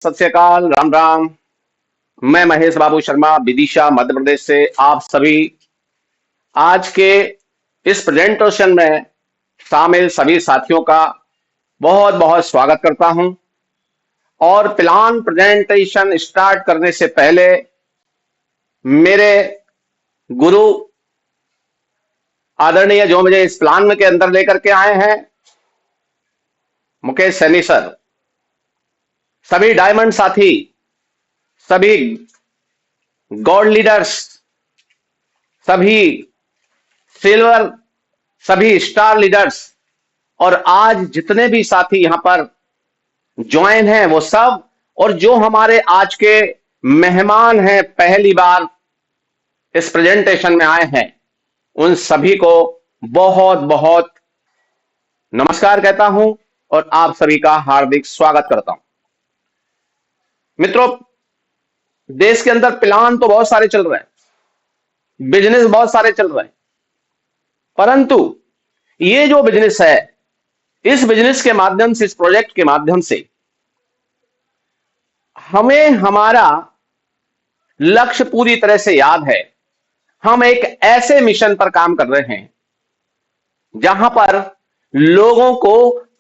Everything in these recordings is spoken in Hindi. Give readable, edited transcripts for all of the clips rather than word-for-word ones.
सत श्री अकाल, राम राम। मैं महेश बाबू शर्मा विदिशा मध्य प्रदेश से आप सभी आज के इस प्रेजेंटेशन में शामिल सभी साथियों का बहुत बहुत स्वागत करता हूं। और प्लान प्रेजेंटेशन स्टार्ट करने से पहले मेरे गुरु आदरणीय जो मुझे इस प्लान के अंदर लेकर के आए हैं, मुकेश सैनी सर, सभी डायमंड साथी, सभी गॉड लीडर्स, सभी सिल्वर, सभी स्टार लीडर्स और आज जितने भी साथी यहां पर ज्वाइन हैं वो सब, और जो हमारे आज के मेहमान हैं, पहली बार इस प्रेजेंटेशन में आए हैं, उन सभी को बहुत बहुत नमस्कार कहता हूं और आप सभी का हार्दिक स्वागत करता हूं। मित्रों, देश के अंदर प्लान तो बहुत सारे चल रहे हैं, बिजनेस बहुत सारे चल रहे हैं, परंतु ये जो बिजनेस है, इस बिजनेस के माध्यम से, इस प्रोजेक्ट के माध्यम से हमें हमारा लक्ष्य पूरी तरह से याद है। हम एक ऐसे मिशन पर काम कर रहे हैं जहां पर लोगों को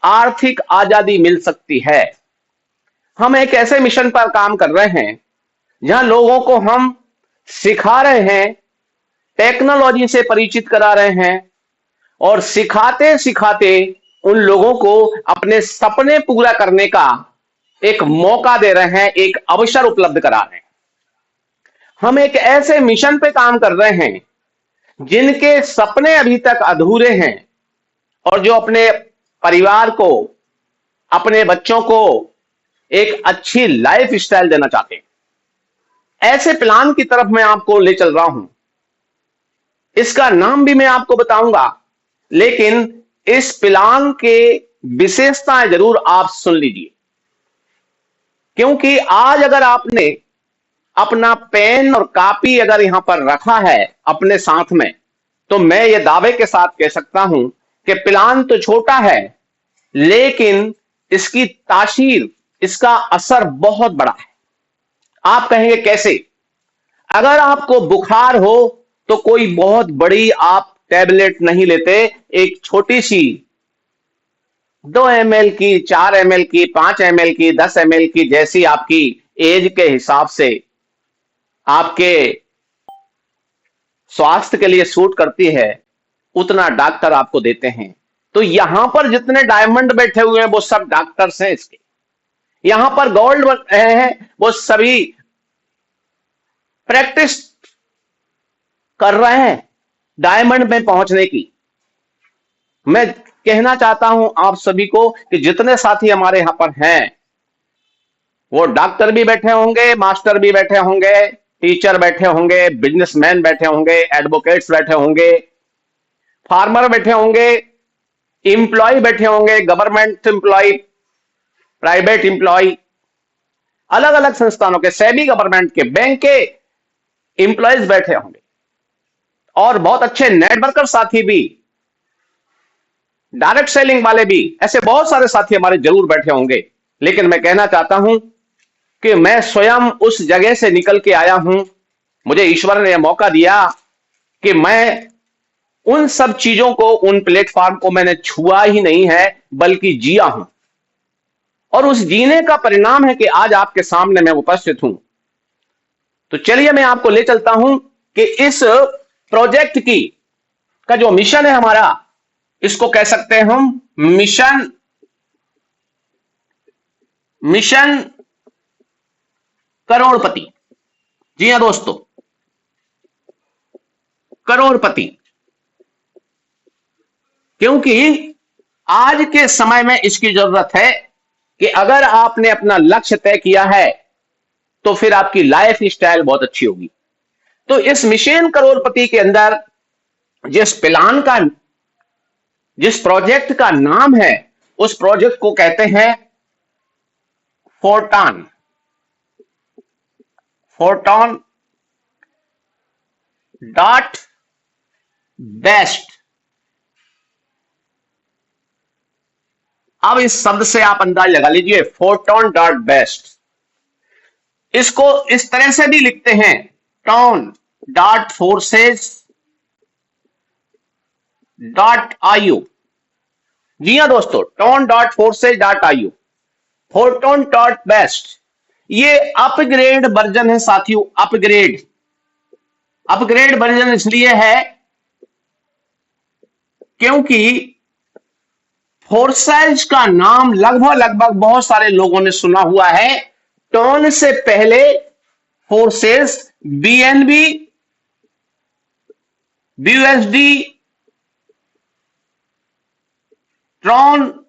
आर्थिक आजादी मिल सकती है। हम एक ऐसे मिशन पर काम कर रहे हैं जहां लोगों को हम सिखा रहे हैं, टेक्नोलॉजी से परिचित करा रहे हैं और सिखाते सिखाते उन लोगों को अपने सपने पूरा करने का एक मौका दे रहे हैं, एक अवसर उपलब्ध करा रहे हैं। हम एक ऐसे मिशन पे काम कर रहे हैं जिनके सपने अभी तक अधूरे हैं और जो अपने परिवार को, अपने बच्चों को एक अच्छी लाइफ स्टाइल देना चाहते हैं। ऐसे प्लान की तरफ मैं आपको ले चल रहा हूं। इसका नाम भी मैं आपको बताऊंगा, लेकिन इस प्लान के विशेषताएं जरूर आप सुन लीजिए, क्योंकि आज अगर आपने अपना पेन और कॉपी अगर यहां पर रखा है अपने साथ में, तो मैं ये दावे के साथ कह सकता हूं कि प्लान तो छोटा है, लेकिन इसकी तासीर, इसका असर बहुत बड़ा है। आप कहेंगे कैसे? अगर आपको बुखार हो तो कोई बहुत बड़ी आप टैबलेट नहीं लेते, एक छोटी सी 2 ml की, 4 ml की, 5 ml की, 10 ml की, जैसी आपकी एज के हिसाब से आपके स्वास्थ्य के लिए सूट करती है, उतना डॉक्टर आपको देते हैं। तो यहां पर जितने डायमंड बैठे हुए हैं वो सब डॉक्टर्स हैं इसके। यहां पर गोल्ड हैं वो सभी प्रैक्टिस कर रहे हैं डायमंड में पहुंचने की। मैं कहना चाहता हूं आप सभी को कि जितने साथी हमारे यहां पर हैं, वो डॉक्टर भी बैठे होंगे, मास्टर भी बैठे होंगे, टीचर बैठे होंगे, बिजनेसमैन बैठे होंगे, एडवोकेट्स बैठे होंगे, फार्मर बैठे होंगे, इंप्लॉय बैठे होंगे, गवर्नमेंट इंप्लॉय, प्राइवेट इंप्लॉय, अलग अलग संस्थानों के, सेमी गवर्नमेंट के, बैंक के इंप्लॉयज बैठे होंगे और बहुत अच्छे नेटवर्कर साथी भी, डायरेक्ट सेलिंग वाले भी, ऐसे बहुत सारे साथी हमारे जरूर बैठे होंगे। लेकिन मैं कहना चाहता हूं कि मैं स्वयं उस जगह से निकल के आया हूं। मुझे ईश्वर ने यह मौका दिया कि मैं उन सब चीजों को, उन प्लेटफॉर्म को मैंने छुआ ही नहीं है, बल्कि जिया हूं। और उस जीने का परिणाम है कि आज आपके सामने मैं उपस्थित हूं। तो चलिए मैं आपको ले चलता हूं कि इस प्रोजेक्ट की का जो मिशन है हमारा, इसको कह सकते हैं हम मिशन करोड़पति। जी हां दोस्तों, करोड़पति। क्योंकि आज के समय में इसकी जरूरत है कि अगर आपने अपना लक्ष्य तय किया है तो फिर आपकी लाइफ स्टाइल बहुत अच्छी होगी। तो इस मिशन करोड़पति के अंदर जिस प्लान का, जिस प्रोजेक्ट का नाम है, उस प्रोजेक्ट को कहते हैं फोरटॉन। फोरटॉन डॉट बेस्ट। अब इस शब्द से आप अंदाज लगा लीजिए, फोरटॉन डॉट बेस्ट। इसको इस तरह से भी लिखते हैं, ton.forces.io। जी हां दोस्तों, ton.forces.io, photon.best। ये अपग्रेड वर्जन है साथियों, अपग्रेड। अपग्रेड वर्जन इसलिए है क्योंकि फोर्सेज का नाम लगभग लगभग बहुत सारे लोगों ने सुना हुआ है। टॉन से पहले forces BNB, BUSD, Tron,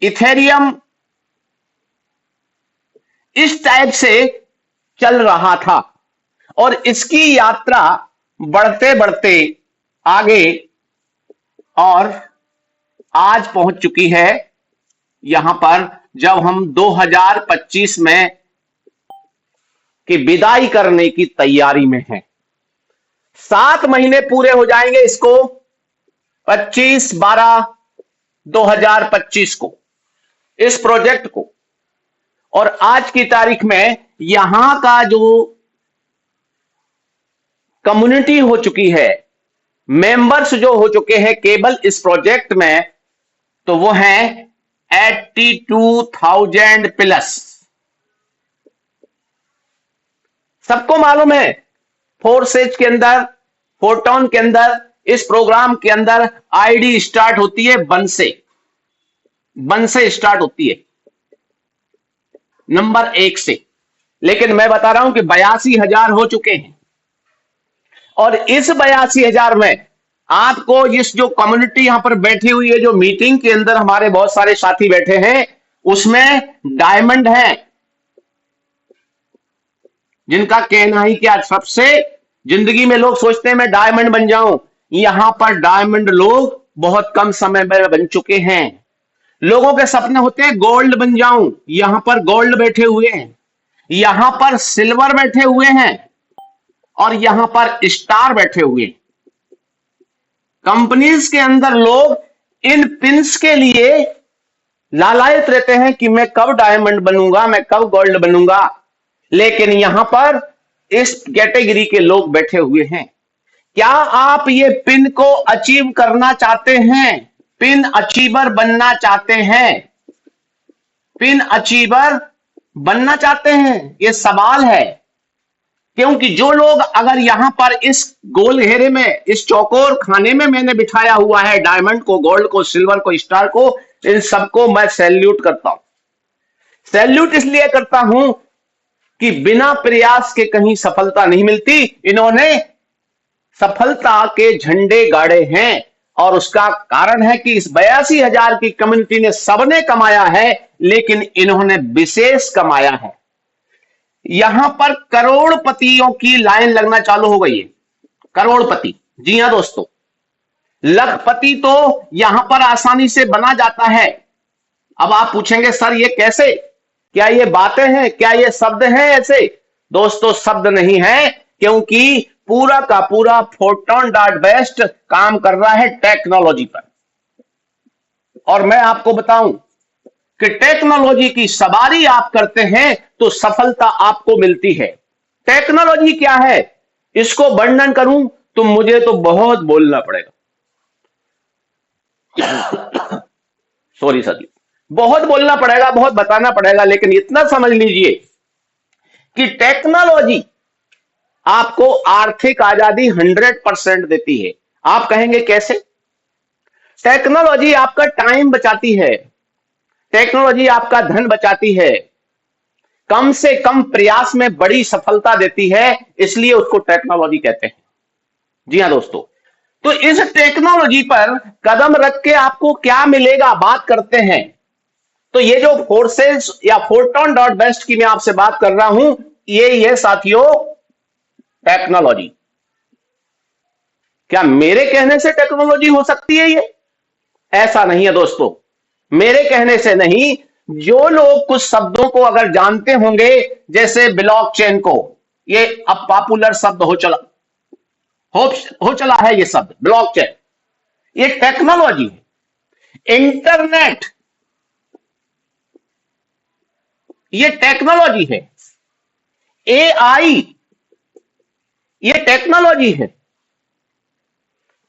Ethereum, इस टाइप से चल रहा था और इसकी यात्रा बढ़ते बढ़ते आगे और आज पहुंच चुकी है यहां पर, जब हम 2025 में की विदाई करने की तैयारी में हैं। 7 महीने पूरे हो जाएंगे इसको 25/12/2025 को, इस प्रोजेक्ट को। और आज की तारीख में यहां का जो कम्युनिटी हो चुकी है, मेंबर्स जो हो चुके हैं केवल इस प्रोजेक्ट में, तो वो हैं 82,000 प्लस। सबको मालूम है फोर्सेज के अंदर, फोटोन के अंदर, इस प्रोग्राम के अंदर आईडी स्टार्ट होती है 1 से, 1 से स्टार्ट होती है, नंबर 1 से। लेकिन मैं बता रहा हूं कि 82,000 हो चुके हैं और इस 82,000 में आपको इस जो कम्युनिटी यहां पर बैठी हुई है, जो मीटिंग के अंदर हमारे बहुत सारे साथी बैठे हैं, उसमें डायमंड है, जिनका कहना ही क्या, सबसे जिंदगी में लोग सोचते हैं मैं डायमंड बन जाऊं। यहां पर डायमंड लोग बहुत कम समय में बन चुके हैं। लोगों के सपने होते हैं गोल्ड बन जाऊं, यहां पर गोल्ड बैठे हुए हैं, यहां पर सिल्वर बैठे हुए हैं और यहां पर स्टार बैठे हुए हैं। कंपनीज के अंदर लोग इन पिंस के लिए लालायित रहते हैं कि मैं कब डायमंड बनूंगा, मैं कब गोल्ड बनूंगा। लेकिन यहां पर इस कैटेगरी के लोग बैठे हुए हैं। क्या आप ये पिन को अचीव करना चाहते हैं? पिन अचीवर बनना चाहते हैं? पिन अचीवर बनना चाहते हैं? ये सवाल है। क्योंकि जो लोग अगर यहां पर इस गोल घेरे में, इस चौकोर खाने में मैंने बिठाया हुआ है डायमंड को, गोल्ड को, सिल्वर को, स्टार को, इन सबको मैं सैल्यूट करता हूं। सैल्यूट इसलिए करता हूं कि बिना प्रयास के कहीं सफलता नहीं मिलती। इन्होंने सफलता के झंडे गाड़े हैं और उसका कारण है कि इस 82,000 की कम्युनिटी ने सबने कमाया है, लेकिन इन्होंने विशेष कमाया है। यहां पर करोड़पतियों की लाइन लगना चालू हो गई है। करोड़पति, जी हां दोस्तों, लखपति तो यहां पर आसानी से बना जाता है। अब आप पूछेंगे सर ये कैसे, क्या ये बातें हैं, क्या ये शब्द हैं ऐसे? दोस्तों शब्द नहीं है, क्योंकि पूरा का पूरा photon.best काम कर रहा है टेक्नोलॉजी पर। और मैं आपको बताऊं कि टेक्नोलॉजी की सवारी आप करते हैं तो सफलता आपको मिलती है। टेक्नोलॉजी क्या है, इसको वर्णन करूं तो मुझे तो बहुत बोलना पड़ेगा। सॉरी सर, बहुत बोलना पड़ेगा, बहुत बताना पड़ेगा, लेकिन इतना समझ लीजिए कि टेक्नोलॉजी आपको आर्थिक आजादी 100% देती है। आप कहेंगे कैसे? टेक्नोलॉजी आपका टाइम बचाती है, टेक्नोलॉजी आपका धन बचाती है, कम से कम प्रयास में बड़ी सफलता देती है, इसलिए उसको टेक्नोलॉजी कहते हैं। जी हां दोस्तों, तो इस टेक्नोलॉजी पर कदम रख के आपको क्या मिलेगा, बात करते हैं। तो ये जो फोर्सेस या photon.best की मैं आपसे बात कर रहा हूं, ये साथियों टेक्नोलॉजी। क्या मेरे कहने से टेक्नोलॉजी हो सकती है ये? ऐसा नहीं है दोस्तों, मेरे कहने से नहीं। जो लोग कुछ शब्दों को अगर जानते होंगे, जैसे ब्लॉकचेन को, ये अब पॉपुलर शब्द हो चला है ये शब्द ब्लॉकचेन, ये टेक्नोलॉजी है। इंटरनेट, ये टेक्नोलॉजी है। एआई ये टेक्नोलॉजी है।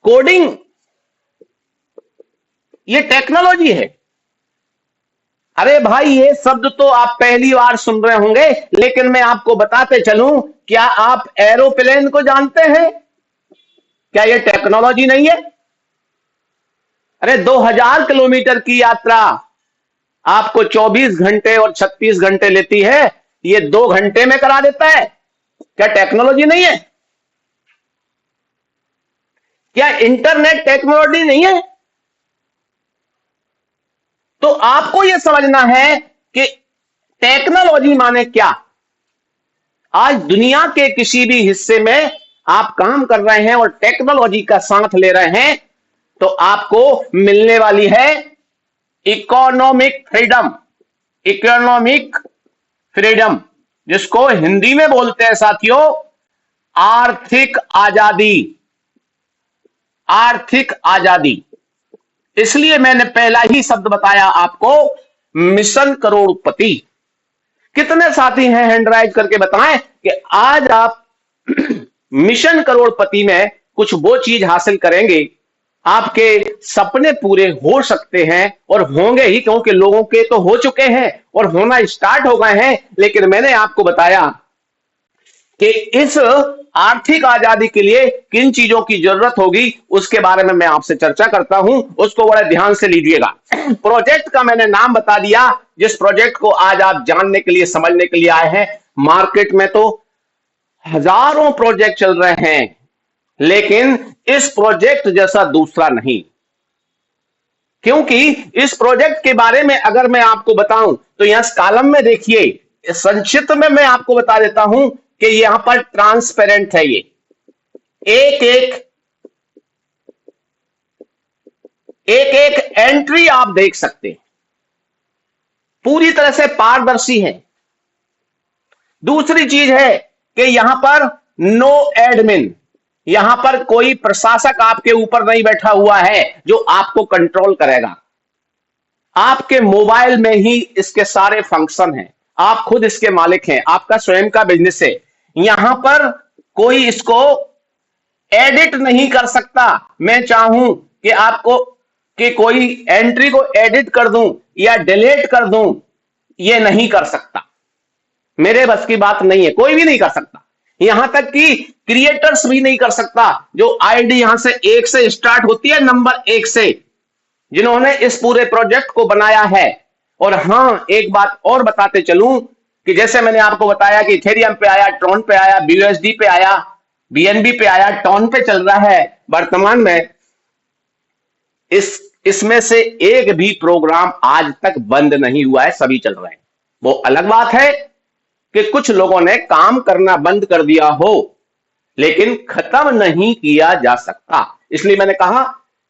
कोडिंग ये टेक्नोलॉजी है। अरे भाई, ये शब्द तो आप पहली बार सुन रहे होंगे, लेकिन मैं आपको बताते चलूं, क्या आप एरोप्लेन को जानते हैं? क्या ये टेक्नोलॉजी नहीं है? अरे 2000 किलोमीटर की यात्रा आपको 24 घंटे और 36 घंटे लेती है, ये 2 घंटे में करा देता है। क्या टेक्नोलॉजी नहीं है? क्या इंटरनेट टेक्नोलॉजी नहीं है? तो आपको यह समझना है कि टेक्नोलॉजी माने क्या। आज दुनिया के किसी भी हिस्से में आप काम कर रहे हैं और टेक्नोलॉजी का साथ ले रहे हैं, तो आपको मिलने वाली है इकोनॉमिक फ्रीडम। इकोनॉमिक फ्रीडम, जिसको हिंदी में बोलते हैं साथियों आर्थिक आजादी। आर्थिक आजादी। इसलिए मैंने पहला ही शब्द बताया आपको, मिशन करोड़पति। कितने साथी हैं हैंड राइज करके बताएं कि आज आप मिशन करोड़पति में कुछ वो चीज हासिल करेंगे, आपके सपने पूरे हो सकते हैं और होंगे ही, क्योंकि लोगों के तो हो चुके हैं और होना स्टार्ट हो गए हैं। लेकिन मैंने आपको बताया कि इस आर्थिक आजादी के लिए किन चीजों की जरूरत होगी, उसके बारे में मैं आपसे चर्चा करता हूं, उसको बड़े ध्यान से लीजिएगा। प्रोजेक्ट का मैंने नाम बता दिया, जिस प्रोजेक्ट को आज आप जानने के लिए, समझने के लिए आए हैं। मार्केट में तो हजारों प्रोजेक्ट चल रहे हैं, लेकिन इस प्रोजेक्ट जैसा दूसरा नहीं। क्योंकि इस प्रोजेक्ट के बारे में अगर मैं आपको बताऊं, तो यहां कॉलम में देखिए, संक्षिप्त में मैं आपको बता देता हूं कि यहां पर ट्रांसपेरेंट है। ये एक एक एंट्री आप देख सकते हैं, पूरी तरह से पारदर्शी है। दूसरी चीज है कि यहां पर नो एडमिन, यहां पर कोई प्रशासक आपके ऊपर नहीं बैठा हुआ है जो आपको कंट्रोल करेगा। आपके मोबाइल में ही इसके सारे फंक्शन हैं, आप खुद इसके मालिक हैं, आपका स्वयं का बिजनेस है। यहां पर कोई इसको एडिट नहीं कर सकता। मैं चाहूं कि आपको कि कोई एंट्री को एडिट कर दूं या डिलीट कर दूं, यह नहीं कर सकता। मेरे बस की बात नहीं है, कोई भी नहीं कर सकता। यहां तक कि क्रिएटर्स भी नहीं कर सकता। जो आईडी यहां से 1 से स्टार्ट होती है, नंबर 1 से, जिन्होंने इस पूरे प्रोजेक्ट को बनाया है। और हां, एक बात और बताते चलूं कि जैसे मैंने आपको बताया कि इथेरियम पे आया, ट्रॉन पे आया, बीयूएसडी पे आया, बीएनबी पे आया, टॉन पे चल रहा है वर्तमान में। इसमें से एक भी प्रोग्राम आज तक बंद नहीं हुआ है, सभी चल रहे हैं। वो अलग बात है कि कुछ लोगों ने काम करना बंद कर दिया हो, लेकिन खत्म नहीं किया जा सकता। इसलिए मैंने कहा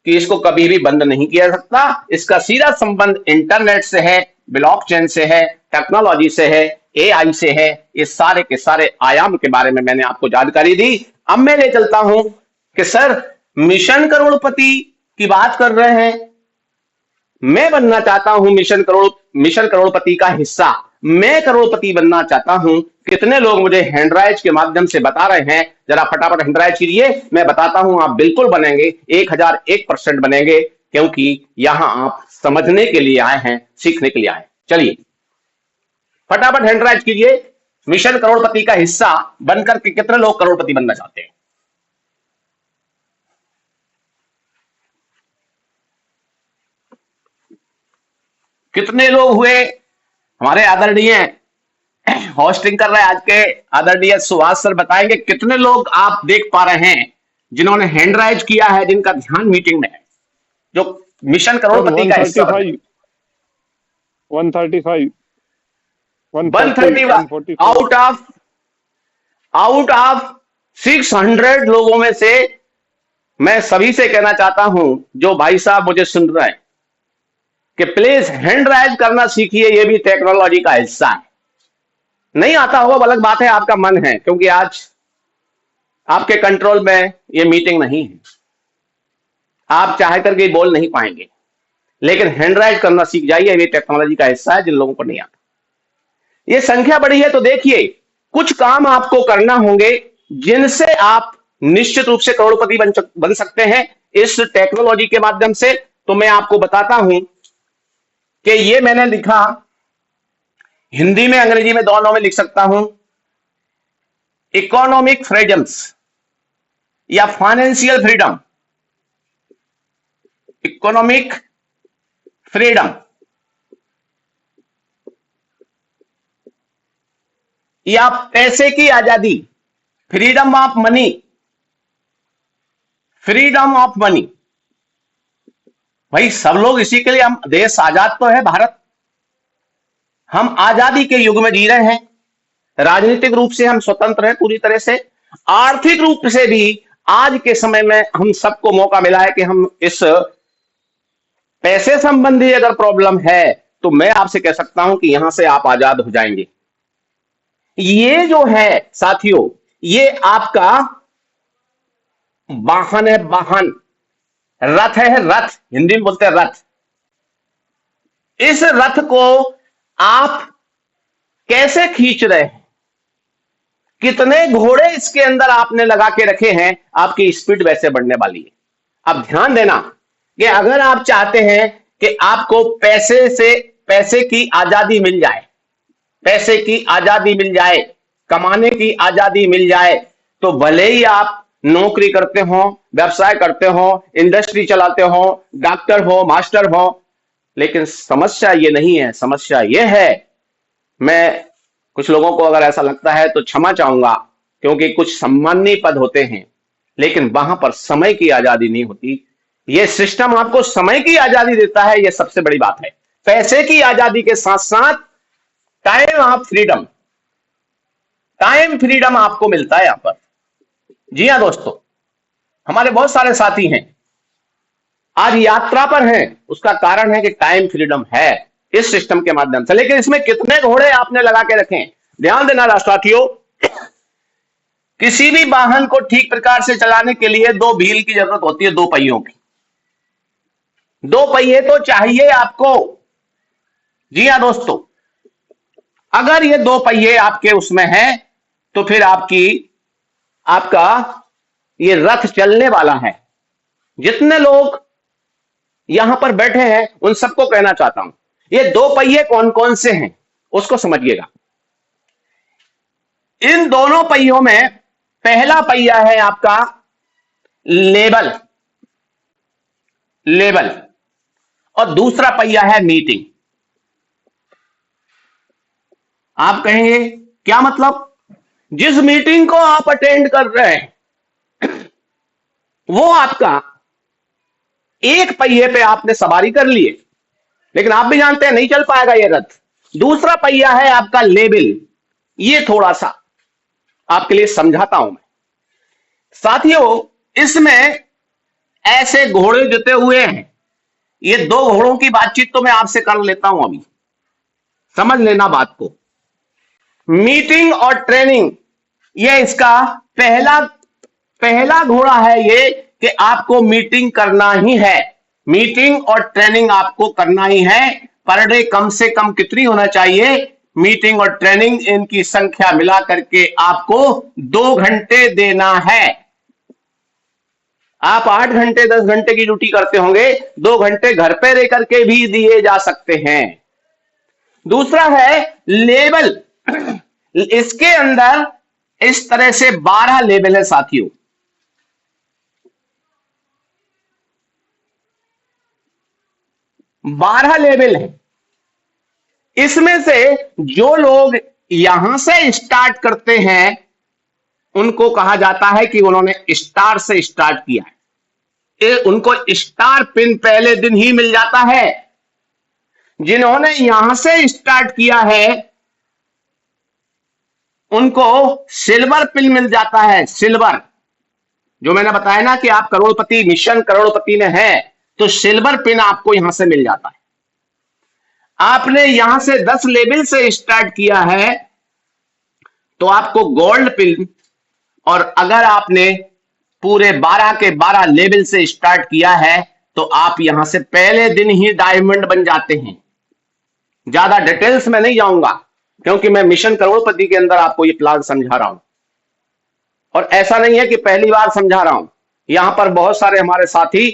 कि इसको कभी भी बंद नहीं किया जा सकता। इसका सीधा संबंध इंटरनेट से है, ब्लॉकचेन से है, टेक्नोलॉजी से है, एआई से है। इस सारे के सारे आयाम के बारे में मैंने आपको जानकारी दी। अब मैं ले चलता हूं कि सर, मिशन करोड़पति की बात कर रहे हैं, मैं बनना चाहता हूं मिशन करोड़पति का हिस्सा, मैं करोड़पति बनना चाहता हूं। कितने लोग मुझे हैंडराइज के माध्यम से बता रहे हैं? जरा फटाफट हैंडराइज कीजिए, मैं बताता हूं आप बिल्कुल बनेंगे, 1001% बनेंगे, क्योंकि यहां आप समझने के लिए आए हैं, सीखने के लिए आए हैं। चलिए फटाफट हैंडराइज कीजिए, मिशन करोड़पति का हिस्सा बनकर के कितने लोग करोड़पति बनना चाहते हैं? कितने लोग हुए? हमारे आदरणीय होस्टिंग कर रहे हैं आज के आदरणीय सुभाष सर बताएंगे कितने लोग आप देख पा रहे हैं जिन्होंने हैंड राइज किया है, जिनका ध्यान मीटिंग में है, जो मिशन करोड़पति का हिस्सा है। 135 135 आउट ऑफ 600 लोगों में से मैं सभी से कहना चाहता हूं जो भाई साहब मुझे सुन रहे हैं कि प्लीज हैंड राइज करना सीखिए, यह भी टेक्नोलॉजी का हिस्सा है। नहीं आता होगा अलग बात है, आपका मन है, क्योंकि आज आपके कंट्रोल में यह मीटिंग नहीं है, आप चाहे करके बोल नहीं पाएंगे, लेकिन हैंड राइज करना सीख जाइए, ये टेक्नोलॉजी का हिस्सा है जिन लोगों को नहीं आता। ये संख्या बड़ी है, तो देखिए कुछ काम आपको करना होंगे जिनसे आप निश्चित रूप से करोड़पति बन सकते हैं इस टेक्नोलॉजी के माध्यम से। तो मैं आपको बताता हूं कि ये मैंने लिखा, हिंदी में अंग्रेजी में दोनों में लिख सकता हूं, इकोनॉमिक फ्रीडम्स या फाइनेंशियल फ्रीडम। इकोनॉमिक फ्रीडम या पैसे की आजादी, freedom of money, freedom of money. भाई सब लोग इसी के लिए, हम देश आजाद तो है भारत, हम आजादी के युग में जी रहे हैं, राजनीतिक रूप से हम स्वतंत्र हैं पूरी तरह से, आर्थिक रूप से भी आज के समय में हम सबको मौका मिला है कि हम इस पैसे संबंधी अगर प्रॉब्लम है तो मैं आपसे कह सकता हूं कि यहां से आप आजाद हो जाएंगे। ये जो है साथियों, ये आपका वाहन है, वाहन, रथ है, रथ, हिंदी में बोलते हैं रथ। इस रथ को आप कैसे खींच रहे हैं, कितने घोड़े इसके अंदर आपने लगा के रखे हैं, आपकी स्पीड वैसे बढ़ने वाली है। अब ध्यान देना कि अगर आप चाहते हैं कि आपको पैसे की आजादी मिल जाए, पैसे की आजादी मिल जाए, कमाने की आजादी मिल जाए, तो भले ही आप नौकरी करते हो, व्यवसाय करते हो, इंडस्ट्री चलाते हो, डॉक्टर हो, मास्टर हो, लेकिन समस्या ये नहीं है। समस्या ये है, मैं कुछ लोगों को अगर ऐसा लगता है तो क्षमा चाहूंगा, क्योंकि कुछ सम्माननीय पद होते हैं लेकिन वहां पर समय की आजादी नहीं होती। यह सिस्टम आपको समय की आजादी देता है, यह सबसे बड़ी बात है। पैसे की आजादी के साथ साथ time of freedom, time freedom आपको मिलता है यहां पर। जी हां दोस्तों, हमारे बहुत सारे साथी हैं आज यात्रा पर हैं, उसका कारण है कि टाइम फ्रीडम है इस सिस्टम के माध्यम से। लेकिन इसमें कितने घोड़े आपने लगा के रखे हैं, ध्यान देना साथियों। किसी भी वाहन को ठीक प्रकार से चलाने के लिए दो व्हील की जरूरत होती है, दो पहियों की। दो पहिए तो चाहिए आपको। जी हां दोस्तों, अगर ये दो पहिए आपके उसमें हैं तो फिर आपका ये रथ चलने वाला है। जितने लोग यहां पर बैठे हैं उन सबको कहना चाहता हूं, ये दो पहिए कौन कौन से हैं उसको समझिएगा। इन दोनों पहियों में पहला पहिया है आपका लेबल, लेबल, और दूसरा पहिया है मीटिंग। आप कहेंगे क्या मतलब? जिस मीटिंग को आप अटेंड कर रहे हैं वो आपका एक पहिए पे आपने सवारी कर लिए, लेकिन आप भी जानते हैं नहीं चल पाएगा ये रथ। दूसरा पहिया है आपका लेबल, ये थोड़ा सा आपके लिए समझाता हूं मैं साथियों। इसमें ऐसे घोड़े जुटे हुए हैं, ये दो घोड़ों की बातचीत तो मैं आपसे कर लेता हूं अभी, समझ लेना बात को। मीटिंग और ट्रेनिंग, ये इसका पहला घोड़ा है ये कि आपको मीटिंग करना ही है। मीटिंग और ट्रेनिंग आपको करना ही है। पर डे कम से कम कितनी होना चाहिए? मीटिंग और ट्रेनिंग इनकी संख्या मिला करके आपको 2 घंटे देना है। आप 8 घंटे 10 घंटे की ड्यूटी करते होंगे, 2 घंटे घर पे रह करके भी दिए जा सकते हैं। दूसरा है लेवल, इसके अंदर इस तरह से 12 लेवल है साथियों। 12 लेवल है। इसमें से जो लोग यहां से स्टार्ट करते हैं उनको कहा जाता है कि उन्होंने स्टार से स्टार्ट किया है, उनको स्टार पिन पहले दिन ही मिल जाता है। जिन्होंने यहां से स्टार्ट किया है उनको सिल्वर पिन मिल जाता है। सिल्वर, जो मैंने बताया ना कि आप करोड़पति, मिशन करोड़पति में है, तो सिल्वर पिन आपको यहां से मिल जाता है। आपने यहां से 10 लेवल से स्टार्ट किया है तो आपको गोल्ड पिन, और अगर आपने पूरे 12 के 12 लेवल से स्टार्ट किया है तो आप यहां से पहले दिन ही डायमंड बन जाते हैं। ज्यादा डिटेल्स में नहीं जाऊंगा, क्योंकि मैं मिशन करोड़पति के अंदर आपको ये प्लान समझा रहा हूं, और ऐसा नहीं है कि पहली बार समझा रहा हूं। यहां पर बहुत सारे हमारे साथी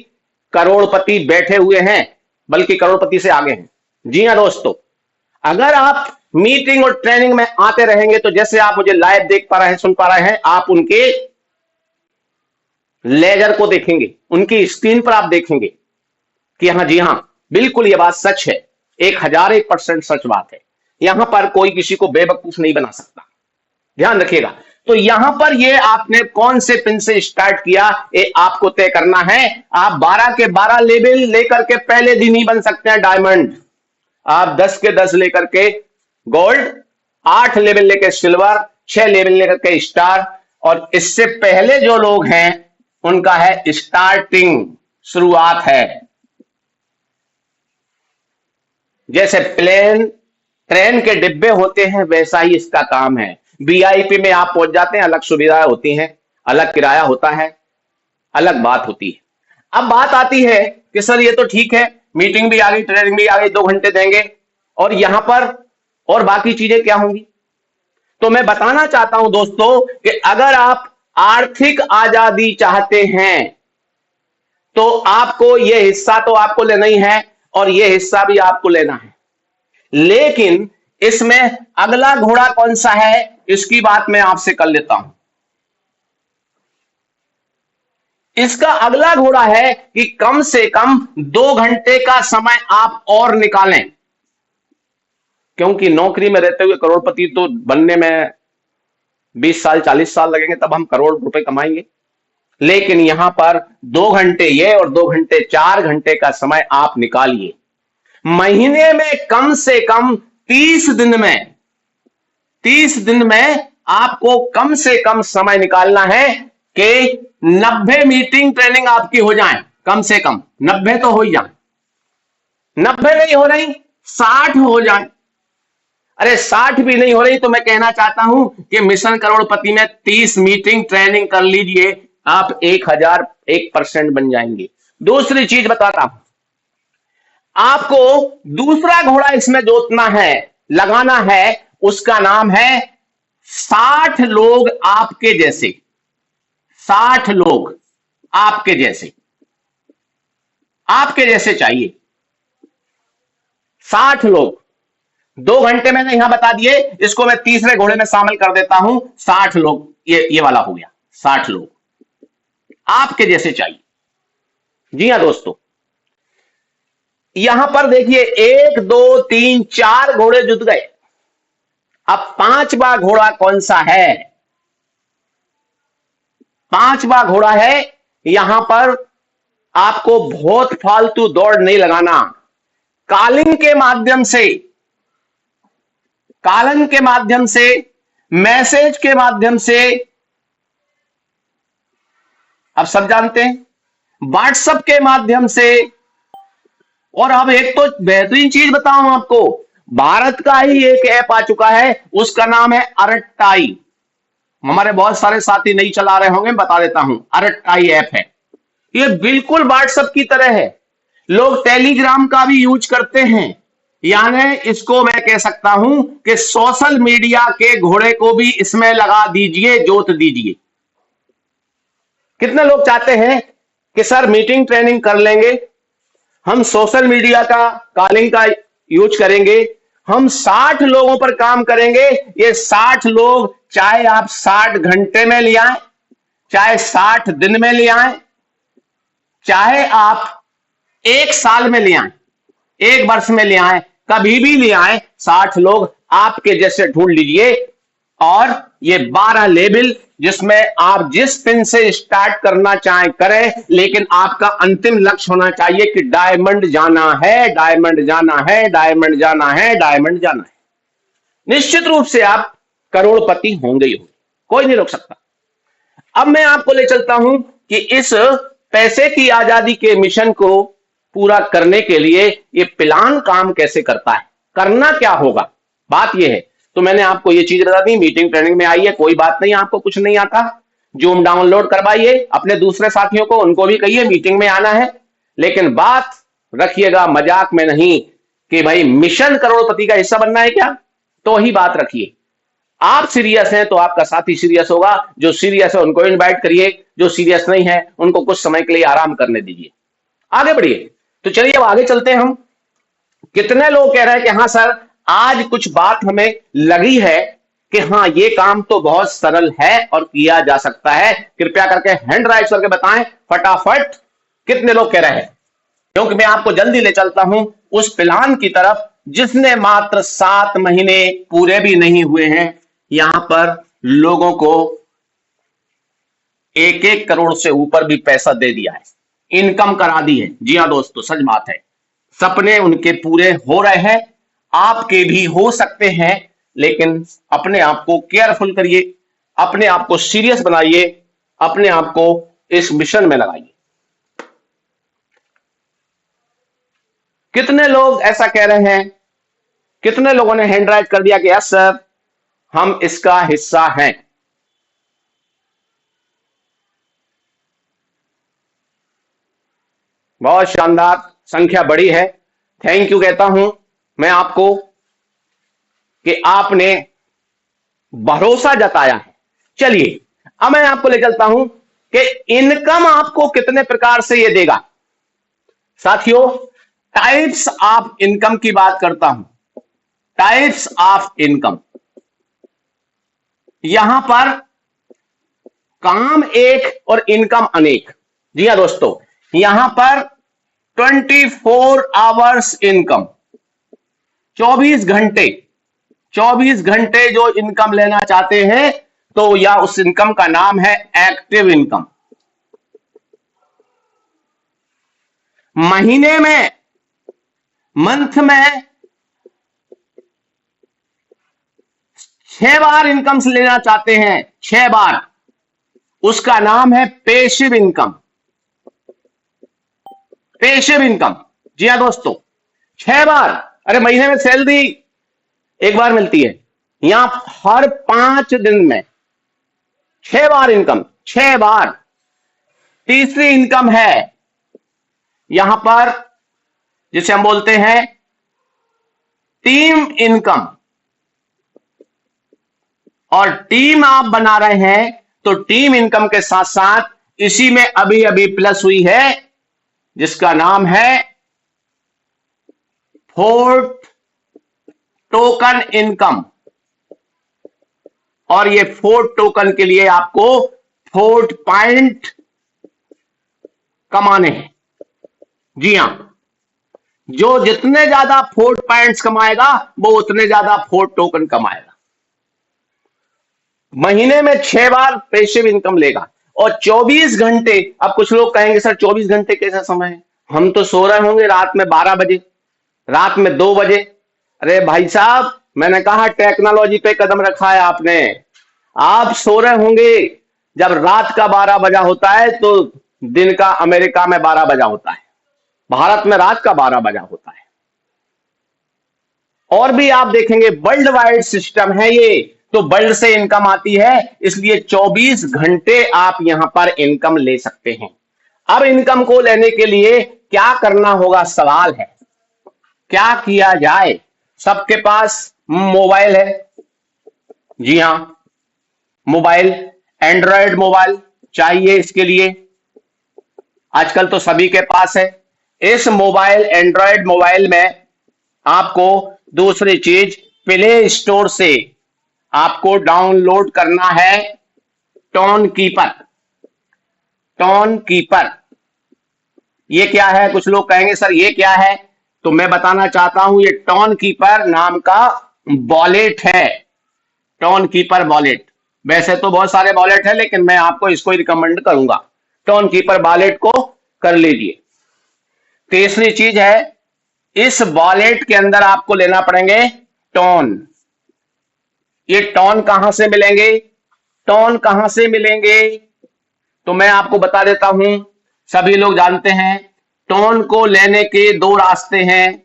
करोड़पति बैठे हुए हैं, बल्कि करोड़पति से आगे हैं। जी हां दोस्तों, अगर आप मीटिंग और ट्रेनिंग में आते रहेंगे तो जैसे आप मुझे लाइव देख पा रहे हैं, सुन पा रहे हैं, आप उनके लेजर को देखेंगे, उनकी स्क्रीन पर आप देखेंगे कि हाँ, जी हां, बिल्कुल ये बात सच है, 1001% सच बात है। यहां पर कोई किसी को बेवकूफ नहीं बना सकता, ध्यान रखिएगा। तो यहां पर ये आपने कौन से पिन से स्टार्ट किया, ये आपको तय करना है। आप 12 के 12 लेवल लेकर के पहले दिन ही बन सकते हैं डायमंड, आप 10 के 10 लेकर के गोल्ड, 8 लेवल लेकर सिल्वर, 6 लेवल लेकर के स्टार, और इससे पहले जो लोग हैं उनका है स्टार्टिंग, शुरुआत है। जैसे प्लेन ट्रेन के डिब्बे होते हैं वैसा ही इसका काम है। वीआईपी में आप पहुंच जाते हैं, अलग सुविधाएं होती हैं, अलग किराया होता है, अलग बात होती है। अब बात आती है कि सर ये तो ठीक है, मीटिंग भी आ गई, ट्रेनिंग भी आ गई, 2 घंटे देंगे, और यहां पर और बाकी चीजें क्या होंगी? तो मैं बताना चाहता हूं दोस्तों कि अगर आप आर्थिक आजादी चाहते हैं तो आपको यह हिस्सा तो आपको लेना ही है, और यह हिस्सा भी आपको लेना है। लेकिन इसमें अगला घोड़ा कौन सा है, इसकी बात मैं आपसे कर लेता हूं। इसका अगला घोड़ा है कि कम से कम 2 घंटे का समय आप और निकालें, क्योंकि नौकरी में रहते हुए करोड़पति तो बनने में 20 साल 40 साल लगेंगे, तब हम करोड़ रुपए कमाएंगे। लेकिन यहां पर 2 घंटे ये और 2 घंटे 4 घंटे का समय आप निकालिए। महीने में कम से कम 30 दिन में, 30 दिन में आपको कम से कम समय निकालना है कि 90 मीटिंग ट्रेनिंग आपकी हो जाए। कम से कम 90 तो हो ही जाए, 90 नहीं हो रही 60 हो जाए। अरे 60 भी नहीं हो रही तो मैं कहना चाहता हूं कि मिशन करोड़पति में 30 मीटिंग ट्रेनिंग कर लीजिए, आप 1001% बन जाएंगे। दूसरी चीज बताता हूं, आपको दूसरा घोड़ा इसमें जोतना है, लगाना है, उसका नाम है 60 लोग आपके जैसे, 60 लोग आपके जैसे, आपके जैसे चाहिए 60 लोग। 2 घंटे मैंने यहां बता दिए, इसको मैं तीसरे घोड़े में शामिल कर देता हूं, 60 लोग, ये वाला हो गया, 60 लोग आपके जैसे चाहिए। जी हां दोस्तों, यहां पर देखिए 1 2 3 4 घोड़े जुट गए। अब 5वां घोड़ा कौन सा है? 5वां घोड़ा है, यहां पर आपको बहुत फालतू दौड़ नहीं लगाना। कॉलिंग के माध्यम से, कॉलिंग के माध्यम से, मैसेज के माध्यम से, अब सब जानते हैं, व्हाट्सएप के माध्यम से, और अब एक तो बेहतरीन चीज बताऊं आपको, भारत का ही एक ऐप आ चुका है, उसका नाम है अरट्टाई। हमारे बहुत सारे साथी नहीं चला रहे होंगे, बता देता हूं, अरट्टाई ऐप है। ये बिल्कुल व्हाट्सएप की तरह है। लोग टेलीग्राम का भी यूज करते हैं, यानी इसको मैं कह सकता हूं कि सोशल मीडिया के घोड़े को भी इसमें लगा दीजिए, जोत दीजिए। कितने लोग चाहते हैं कि सर मीटिंग ट्रेनिंग कर लेंगे, हम सोशल मीडिया का, कॉलिंग का यूज करेंगे, हम 60 लोगों पर काम करेंगे। ये 60 लोग चाहे आप 60 घंटे में ले आए, चाहे 60 दिन में ले आए, चाहे आप 1 साल में ले आए, 1 वर्ष में ले आए, कभी भी ले आए, 60 लोग आपके जैसे ढूंढ लीजिए। और ये 12 लेवल, जिसमें आप जिस पिन से स्टार्ट करना चाहें करें, लेकिन आपका अंतिम लक्ष्य होना चाहिए कि डायमंड जाना है, डायमंड जाना है, डायमंड जाना है, डायमंड जाना है। निश्चित रूप से आप करोड़पति होंगे ही होंगे, कोई नहीं रोक सकता। अब मैं आपको ले चलता हूं कि इस पैसे की आजादी के मिशन को पूरा करने के लिए ये प्लान काम कैसे करता है, करना क्या होगा, बात यह है। तो मैंने आपको ये चीज बता दी, मीटिंग ट्रेनिंग में आइए, कोई बात नहीं, आपको कुछ नहीं आता, जूम डाउनलोड करवाइए, अपने दूसरे साथियों को, उनको भी कहिए मीटिंग में आना है। लेकिन बात रखिएगा मजाक में नहीं कि भाई मिशन करोड़पति का हिस्सा बनना है क्या, तो ही बात रखिए। आप सीरियस हैं तो आपका साथी सीरियस होगा, जो सीरियस है उनको इनवाइट करिए, जो सीरियस नहीं है उनको कुछ समय के लिए आराम करने दीजिए। आगे बढ़िए। तो चलिए अब आगे चलते हैं हम। कितने लोग कह रहे हैं कि हाँ सर, आज कुछ बात हमें लगी है कि हाँ ये काम तो बहुत सरल है और किया जा सकता है। कृपया करके हैंड राइज करके बताएं फटाफट, कितने लोग कह रहे हैं, क्योंकि मैं आपको जल्दी ले चलता हूं उस प्लान की तरफ जिसने मात्र 7 महीने पूरे भी नहीं हुए हैं, यहां पर लोगों को 1-1 करोड़ से ऊपर भी पैसा दे दिया है, इनकम करा दी है। जी हां दोस्तों, सच बात है। सपने उनके पूरे हो रहे हैं, आपके भी हो सकते हैं, लेकिन अपने आप को केयरफुल करिए, अपने आप को सीरियस बनाइए, अपने आप को इस मिशन में लगाइए। कितने लोग ऐसा कह रहे हैं, कितने लोगों ने हैंड राइज कर दिया कि यस सर, हम इसका हिस्सा हैं। बहुत शानदार संख्या बड़ी है, थैंक यू कहता हूं मैं आपको कि आपने भरोसा जताया है। चलिए अब मैं आपको ले चलता हूं कि इनकम आपको कितने प्रकार से ये देगा। साथियों, टाइप्स ऑफ इनकम की बात करता हूं, टाइप्स ऑफ इनकम। यहां पर काम एक और इनकम अनेक। जी हां दोस्तों, यहां पर 24 आवर्स इनकम, 24 घंटे, 24 घंटे जो इनकम लेना चाहते हैं तो या उस इनकम का नाम है एक्टिव इनकम। महीने में, मंथ में 6 बार इनकम लेना चाहते हैं, 6 बार, उसका नाम है पेसिव इनकम। पेसिव इनकम, जी हां दोस्तों, 6 बार। अरे महीने में सैलरी एक बार मिलती है, यहां हर 5 दिन में 6 बार इनकम, 6 बार। तीसरी इनकम है यहां पर जिसे हम बोलते हैं टीम इनकम। और टीम आप बना रहे हैं तो टीम इनकम के साथ साथ इसी में अभी अभी प्लस हुई है जिसका नाम है फोर्ट टोकन इनकम। और ये फोर्ट टोकन के लिए आपको फोर्ट पॉइंट कमाने हैं। जी हां, जो जितने ज्यादा फोर्ट पॉइंट्स कमाएगा वो उतने ज्यादा फोर्ट टोकन कमाएगा। महीने में 6 बार पैसिव इनकम लेगा और 24 घंटे। अब कुछ लोग कहेंगे सर 24 घंटे कैसा समय है, हम तो सो रहे होंगे रात में 12 बजे, रात में 2 बजे। अरे भाई साहब, मैंने कहा टेक्नोलॉजी पे कदम रखा है आपने। आप सो रहे होंगे जब रात का 12 बजा होता है तो दिन का अमेरिका में 12 बजा होता है, भारत में रात का 12 बजा होता है। और भी आप देखेंगे वर्ल्ड वाइड सिस्टम है ये, तो वर्ल्ड से इनकम आती है, इसलिए 24 घंटे आप यहां पर इनकम ले सकते हैं। अब इनकम को लेने के लिए क्या करना होगा, सवाल है क्या किया जाए। सबके पास मोबाइल है, जी हां, मोबाइल, एंड्रॉयड मोबाइल चाहिए इसके लिए, आजकल तो सभी के पास है। इस मोबाइल, एंड्रॉयड मोबाइल में आपको दूसरी चीज प्ले स्टोर से आपको डाउनलोड करना है टोन कीपर। टोन कीपर ये क्या है, कुछ लोग कहेंगे सर ये क्या है, तो मैं बताना चाहता हूं ये टोन कीपर नाम का वॉलेट है। टोन कीपर वॉलेट, वैसे तो बहुत सारे वॉलेट है लेकिन मैं आपको इसको ही रिकमेंड करूंगा, टोन कीपर वॉलेट को कर लीजिए। तीसरी चीज है, इस वॉलेट के अंदर आपको लेना पड़ेंगे टोन। ये टोन कहां से मिलेंगे, टोन कहां से मिलेंगे, तो मैं आपको बता देता हूं। सभी लोग जानते हैं टोन को लेने के 2 रास्ते हैं।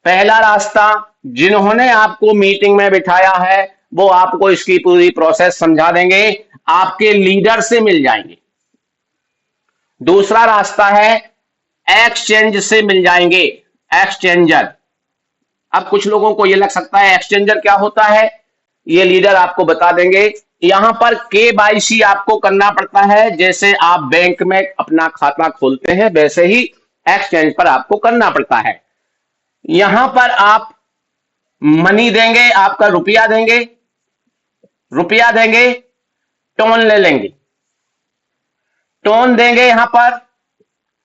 पहला रास्ता, जिन्होंने आपको मीटिंग में बिठाया है वो आपको इसकी पूरी प्रोसेस समझा देंगे, आपके लीडर से मिल जाएंगे। दूसरा रास्ता है एक्सचेंज से मिल जाएंगे, एक्सचेंजर। अब कुछ लोगों को ये लग सकता है एक्सचेंजर क्या होता है, ये लीडर आपको बता देंगे। यहां पर केवाईसी आपको करना पड़ता है, जैसे आप बैंक में अपना खाता खोलते हैं वैसे ही एक्सचेंज पर आपको करना पड़ता है। यहां पर आप मनी देंगे, आपका रुपया देंगे, टोन ले लेंगे, टोन देंगे, यहां पर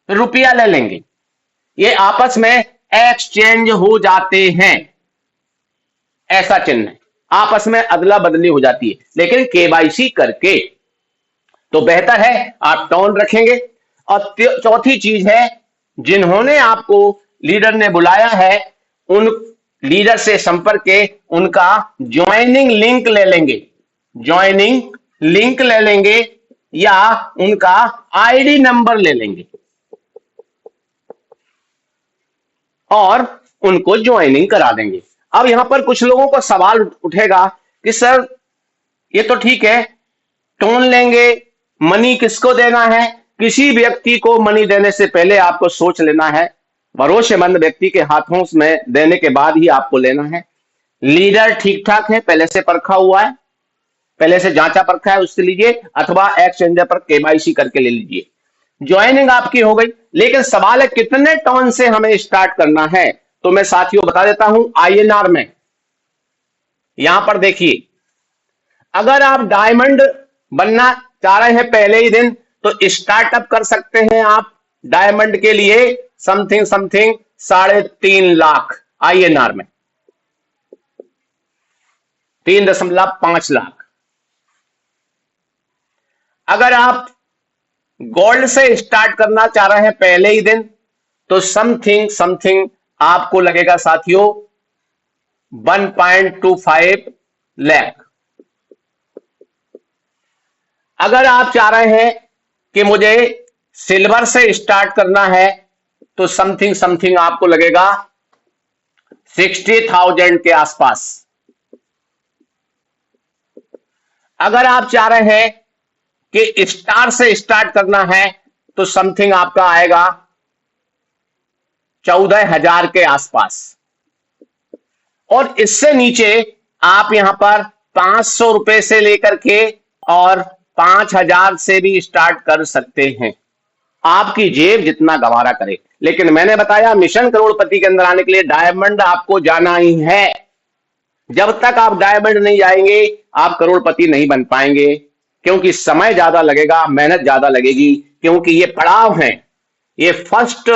रुपया ले लेंगे, ये आपस में एक्सचेंज हो जाते हैं, ऐसा चिन्ह है, आपस में अदला बदली हो जाती है। लेकिन केवाईसी करके तो बेहतर है आप टोन रखेंगे। और चौथी चीज है, जिन्होंने आपको लीडर ने बुलाया है उन लीडर से संपर्क के उनका ज्वाइनिंग लिंक ले लेंगे, ज्वाइनिंग लिंक ले लेंगे या उनका आईडी नंबर ले लेंगे और उनको ज्वाइनिंग करा देंगे। अब यहां पर कुछ लोगों को सवाल उठेगा कि सर ये तो ठीक है, टोन लेंगे, मनी किसको देना है? किसी व्यक्ति को मनी देने से पहले आपको सोच लेना है, भरोसेमंद व्यक्ति के हाथों में देने के बाद ही आपको लेना है। लीडर ठीक ठाक है, पहले से परखा हुआ है, पहले से जांचा परखा है, उससे लीजिए, अथवा एक्सचेंजर पर केवाईसी करके ले लीजिए। ज्वाइनिंग आपकी हो गई, लेकिन सवाल है कितने टोन से हमें स्टार्ट करना है। तो मैं साथियों बता देता हूं आईएनआर में। यहां पर देखिए, अगर आप डायमंड बनना चाह रहे हैं पहले ही दिन, तो स्टार्टअप कर सकते हैं आप डायमंड के लिए समथिंग 3.5 लाख आईएनआर में, 3.5 लाख। अगर आप गोल्ड से स्टार्ट करना चाह रहे हैं पहले ही दिन, तो समथिंग आपको लगेगा साथियों 1.25 लाख। अगर आप चाह रहे हैं कि मुझे सिल्वर से स्टार्ट करना है, तो समथिंग आपको लगेगा 60,000 के आसपास। अगर आप चाह रहे हैं कि स्टार से स्टार्ट करना है, तो समथिंग आपका आएगा 14,000 के आसपास। और इससे नीचे आप यहां पर 500 रुपए से लेकर के और 5,000 से भी स्टार्ट कर सकते हैं, आपकी जेब जितना गवारा करे। लेकिन मैंने बताया मिशन करोड़पति के अंदर आने के लिए डायमंड आपको जाना ही है। जब तक आप डायमंड नहीं जाएंगे आप करोड़पति नहीं बन पाएंगे, क्योंकि समय ज्यादा लगेगा, मेहनत ज्यादा लगेगी, क्योंकि ये पड़ाव है, ये फर्स्ट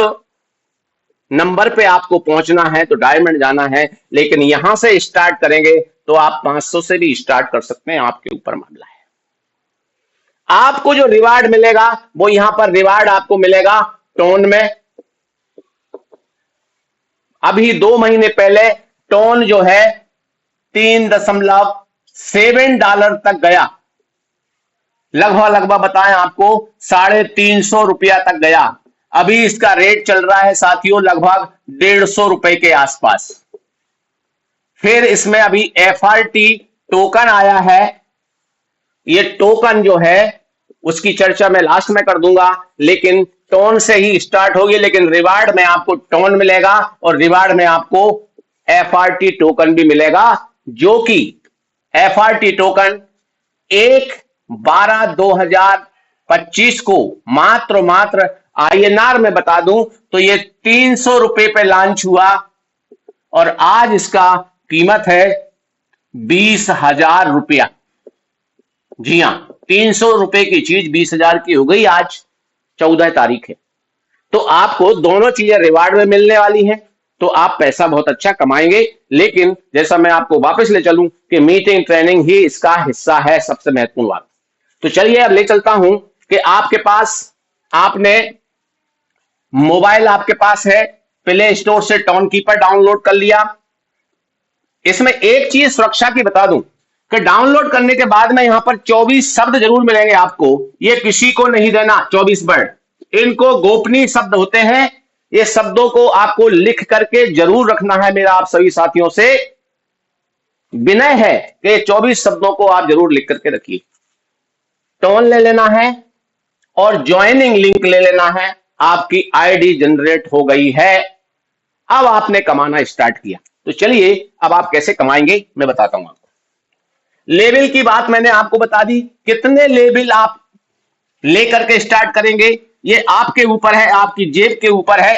नंबर पे आपको पहुंचना है तो डायमंड जाना है। लेकिन यहां से स्टार्ट करेंगे तो आप 500 से भी स्टार्ट कर सकते हैं, आपके ऊपर मामला है। आपको जो रिवार्ड मिलेगा वो यहां पर रिवार्ड आपको मिलेगा टोन में। अभी 2 महीने पहले टोन जो है $3.7 तक गया, लगभग बताएं आपको 350 रुपया तक गया। अभी इसका रेट चल रहा है साथियों लगभग 150 रुपए के आसपास। फिर इसमें अभी एफआरटी टोकन आया है, ये टोकन जो है उसकी चर्चा मैं लास्ट में कर दूंगा, लेकिन टोन से ही स्टार्ट होगी, लेकिन रिवार्ड में आपको टोन मिलेगा और रिवार्ड में आपको एफआरटी टोकन भी मिलेगा, जो कि एफआरटी टोकन 1/12/2025 को मात्र आईएनआर में बता दूं तो ये 300 रुपए पे लॉन्च हुआ और आज इसका कीमत है 20,000 रुपया। जी हां, 300 रुपए की चीज 20,000 की हो गई। आज 14 तारीख है, तो आपको दोनों चीजें रिवार्ड में मिलने वाली हैं, तो आप पैसा बहुत अच्छा कमाएंगे। लेकिन जैसा मैं आपको वापस ले चलूं कि मीटिंग ट्रेनिंग ही इसका हिस्सा है, सबसे महत्वपूर्ण बात। तो चलिए अब ले चलता हूं कि आपके पास, आपने मोबाइल आपके पास है, प्ले स्टोर से टोन कीपर डाउनलोड कर लिया। इसमें एक चीज सुरक्षा की बता दूं कि डाउनलोड करने के बाद में यहां पर 24 शब्द जरूर मिलेंगे आपको, ये किसी को नहीं देना। 24 वर्ड, इनको गोपनीय शब्द होते हैं, ये शब्दों को आपको लिख करके जरूर रखना है। मेरा आप सभी साथियों से विनय है कि 24 शब्दों को आप जरूर लिख करके रखिए। टोन ले लेना है और ज्वाइनिंग लिंक ले लेना है। आपकी आईडी जनरेट हो गई है, अब आपने कमाना स्टार्ट किया। तो चलिए अब आप कैसे कमाएंगे मैं बताता हूं आपको। लेवल की बात मैंने आपको बता दी, कितने लेवल आप लेकर के स्टार्ट करेंगे ये आपके ऊपर है, आपकी जेब के ऊपर है।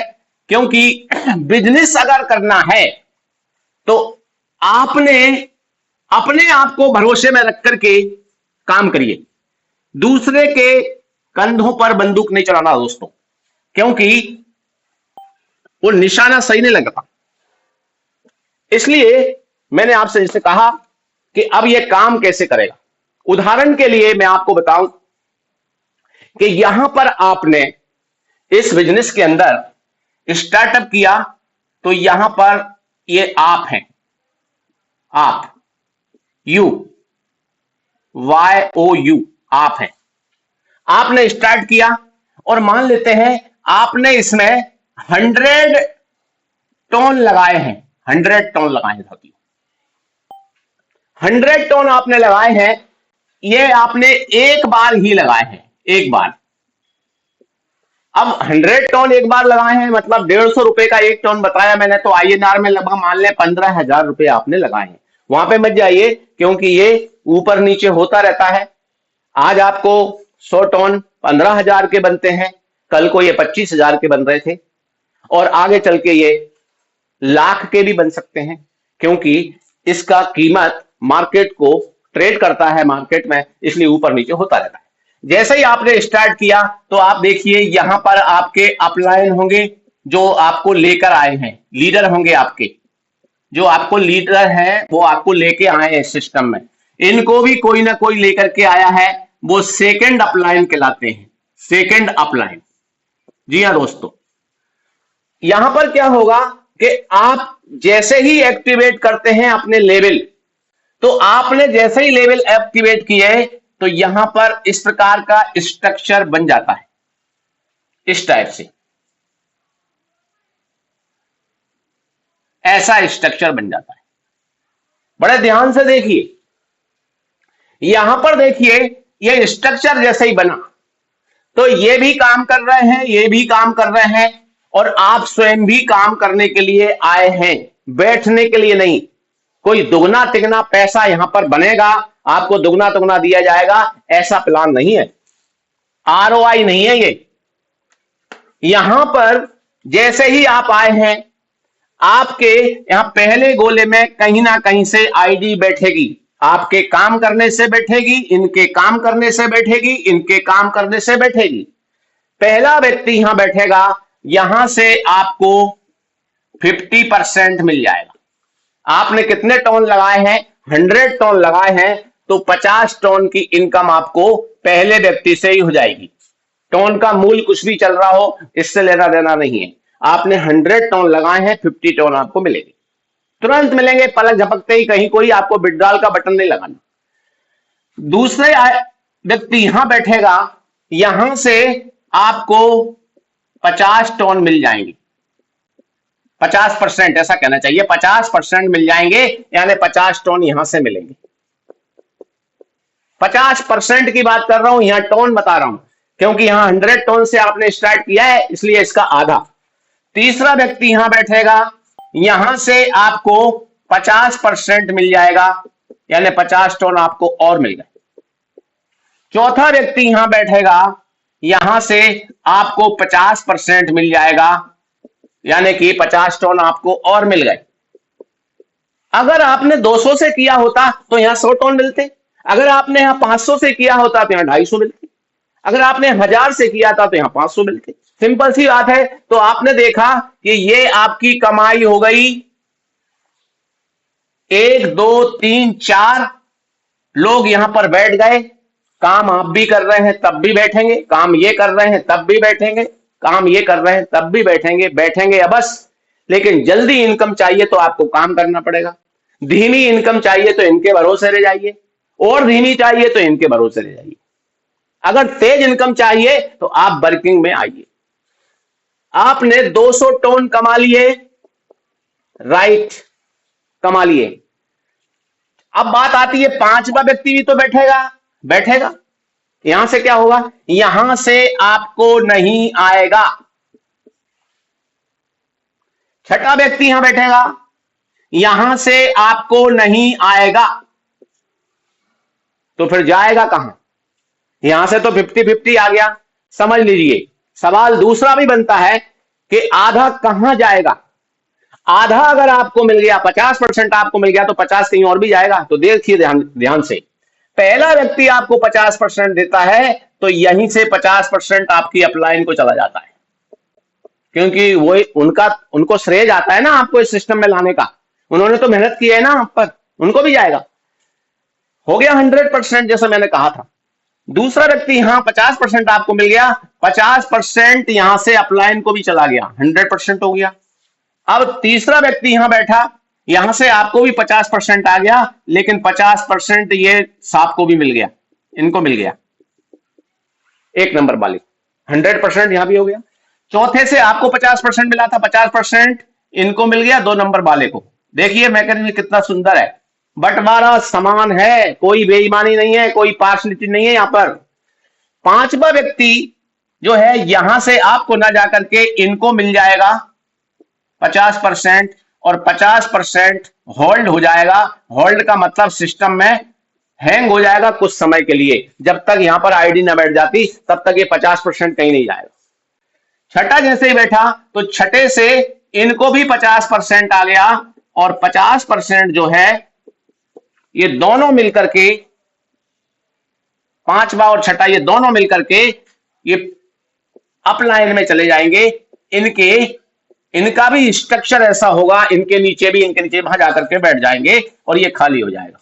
क्योंकि बिजनेस अगर करना है तो आपने अपने आप को भरोसे में रख करके काम करिए, दूसरे के कंधों पर बंदूक नहीं चलाना दोस्तों, क्योंकि वो निशाना सही नहीं लगता। इसलिए मैंने आपसे जैसे कहा कि अब ये काम कैसे करेगा। उदाहरण के लिए मैं आपको बताऊं कि यहां पर आपने इस बिजनेस के अंदर स्टार्टअप किया, तो यहां पर ये आप हैं, आप, यू, YOU, आप हैं। आपने स्टार्ट किया और मान लेते हैं आपने इसमें 100 टोन लगाए हैं, 100 टोन लगाए हैं साथियों, 100 टोन आपने लगाए हैं। ये आपने एक बार ही लगाए हैं, एक बार। अब 100 टोन एक बार लगाए हैं मतलब 150 रुपए का एक टोन बताया मैंने, तो INR में लगभग मान लें 15,000 रुपए आपने लगाए हैं। वहां पे मत जाइए क्योंकि ये ऊपर नीचे होता रहता है। आज आपको 100 टोन 15,000 के बनते हैं, कल को ये 25,000 के बन रहे थे, और आगे चल के ये लाख के भी बन सकते हैं, क्योंकि इसका कीमत मार्केट को ट्रेड करता है मार्केट में, इसलिए ऊपर नीचे होता रहता है। जैसे ही आपने स्टार्ट किया तो आप देखिए यहां पर आपके अपलाइन होंगे जो आपको लेकर आए हैं, लीडर होंगे आपके, जो आपको लीडर हैं वो आपको लेके आए हैं सिस्टम में। इनको भी कोई ना कोई लेकर के आया है, वो सेकंड अपलाइन कहलाते हैं, सेकंड अपलाइन। जी हाँ दोस्तों, यहां पर क्या होगा कि आप जैसे ही एक्टिवेट करते हैं अपने लेवल, तो आपने जैसे ही लेवल एक्टिवेट किए तो यहां पर इस प्रकार का स्ट्रक्चर बन जाता है, इस टाइप से ऐसा स्ट्रक्चर बन जाता है। बड़े ध्यान से देखिए, यहां पर देखिए ये स्ट्रक्चर जैसे ही बना तो ये भी काम कर रहे हैं, ये भी काम कर रहे हैं, और आप स्वयं भी काम करने के लिए आए हैं, बैठने के लिए नहीं। कोई दुगना तिगना पैसा यहां पर बनेगा, आपको दुगना तुगना दिया जाएगा, ऐसा प्लान नहीं है, ROI नहीं है ये। यहां पर जैसे ही आप आए हैं, आपके यहां पहले गोले में कहीं ना कहीं से आईडी बैठेगी, आपके काम करने से बैठेगी, इनके काम करने से बैठेगी, इनके काम करने से बैठेगी। पहला व्यक्ति यहां बैठेगा, यहां से आपको 50% मिल जाएगा। आपने कितने टोन लगाए हैं? 100 टोन लगाए हैं, तो 50 टोन की इनकम आपको पहले व्यक्ति से ही हो जाएगी। टोन का मूल्य कुछ भी चल रहा हो, इससे लेना देना नहीं है। आपने 100 टोन लगाए हैं, 50 टोन आपको मिलेंगे, तुरंत मिलेंगे, पलक झपकते ही। कहीं कोई आपको विड्रॉल का बटन नहीं लगाना। दूसरे व्यक्ति यहां बैठेगा, यहां से आपको 50 टोन मिल जाएंगे, 50%, ऐसा कहना चाहिए, 50% मिल जाएंगे, यानी 50 टोन यहां से मिलेंगे। 50% की बात कर रहा हूं, यहां टोन बता रहा हूं, क्योंकि यहां 100 टोन से आपने स्टार्ट किया है, इसलिए इसका आधा। तीसरा व्यक्ति यहां बैठेगा, यहां से आपको 50% मिल जाएगा, यानी 50 टोन आपको और मिल गए। चौथा व्यक्ति यहां बैठेगा, यहां से आपको 50% मिल जाएगा, यानी कि 50 टोन आपको और मिल गए। अगर आपने 200 से किया होता तो यहां 100 टोन मिलते, अगर आपने यहां 500 से किया होता तो यहां 250 मिलते, अगर आपने 1000 से किया था तो यहां 500 मिलते। सिंपल सी बात है। तो आपने देखा कि ये आपकी कमाई हो गई। 1 2 3 4 लोग यहां पर बैठ गए, काम आप भी कर रहे हैं तब भी बैठेंगे, काम ये कर रहे हैं तब भी बैठेंगे, काम ये कर रहे हैं तब भी बैठेंगे, बैठेंगे अब बस। लेकिन जल्दी इनकम चाहिए तो आपको काम करना पड़ेगा, धीमी इनकम चाहिए तो इनके भरोसे रह जाइए, और धीमी चाहिए तो इनके भरोसे रह जाइए। अगर तेज इनकम चाहिए तो आप वर्किंग में आइए। आपने 200 टोन कमा लिए, राइट, कमा लिए। अब बात आती है, पांचवा व्यक्ति भी तो बैठेगा, बैठेगा। यहां से क्या होगा? यहां से आपको नहीं आएगा। छठा व्यक्ति यहां बैठेगा, यहां से आपको नहीं आएगा, तो फिर जाएगा कहां? यहां से तो 50-50 आ गया। समझ लीजिए, सवाल दूसरा भी बनता है कि आधा कहां जाएगा। आधा अगर आपको मिल गया, 50% आपको मिल गया, तो 50 कहीं और भी जाएगा। तो देखिए ध्यान ध्यान से, पहला व्यक्ति आपको 50% देता है, तो यहीं से 50% आपकी अपलाइन को चला जाता है, क्योंकि वो उनको श्रेय जाता है ना आपको इस सिस्टम में लाने का। उन्होंने तो मेहनत की है ना आप पर, उनको भी जाएगा। हो गया 100%, जैसा मैंने कहा था। दूसरा व्यक्ति यहां 50% आपको मिल गया, 50% यहां से अपलाइन को भी चला गया, 100% हो गया। अब तीसरा व्यक्ति यहां बैठा, यहां से आपको भी 50% आ गया, लेकिन 50% ये सांप को भी मिल गया, इनको मिल गया, एक नंबर वाले। 100% यहां भी हो गया। चौथे से आपको 50% मिला था, 50% इनको मिल गया, 2 नंबर वाले को। देखिए मैकेनिज्म कितना सुंदर है, बंटवारा समान है, कोई बेईमानी नहीं है, कोई पार्शलिटी नहीं है यहां पर। पांचवा व्यक्ति जो है, यहां से आपको ना जाकर के इनको मिल जाएगा 50%, और 50% होल्ड हो जाएगा। होल्ड का मतलब सिस्टम में हैंग हो जाएगा कुछ समय के लिए, जब तक यहां पर आईडी ना बैठ जाती तब तक ये 50% कहीं नहीं जाएगा। छठा जैसे ही बैठा, तो छठे से इनको भी 50% आ गया, और 50% जो है ये दोनों मिलकर के, पांचवा और छठा ये दोनों मिलकर के ये अपलाइन में चले जाएंगे। इनका भी स्ट्रक्चर ऐसा होगा, इनके नीचे वहां जाकर के बैठ जाएंगे, और ये खाली हो जाएगा,